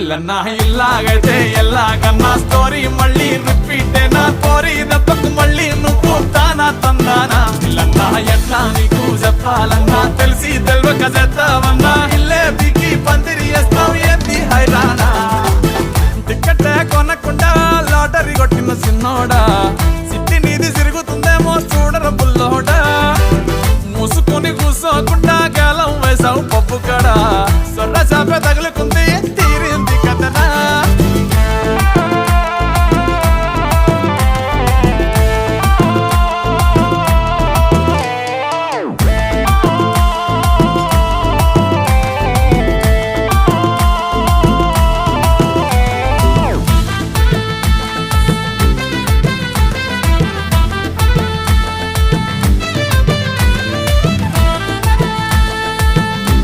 ఇల్లన్నా ఇల్లాగైతే ఎల్లాగన్నా story మళ్ళీ repeat నా కోరి దెబ్బకు మళ్ళీ నువ్వు తానా తందానా ఇల్లన్నా ఎట్లా నీకు చెప్పాలన్నా తెలిసి తెల్వక చేస్తావన్నా ఇల్లే బికి పందిరి వేస్తావు ఏంది హైరానా టికెట్ కొనకుండా లాటరీ కొట్టిన సిన్నోడా సిట్టి నీది తిరుగుతుందేమో చూడర బుల్లోడా మూసుకొని కూసోకుండా గాలం వేసావు పప్పు కడ సొర్ర చాప తగులుకుంది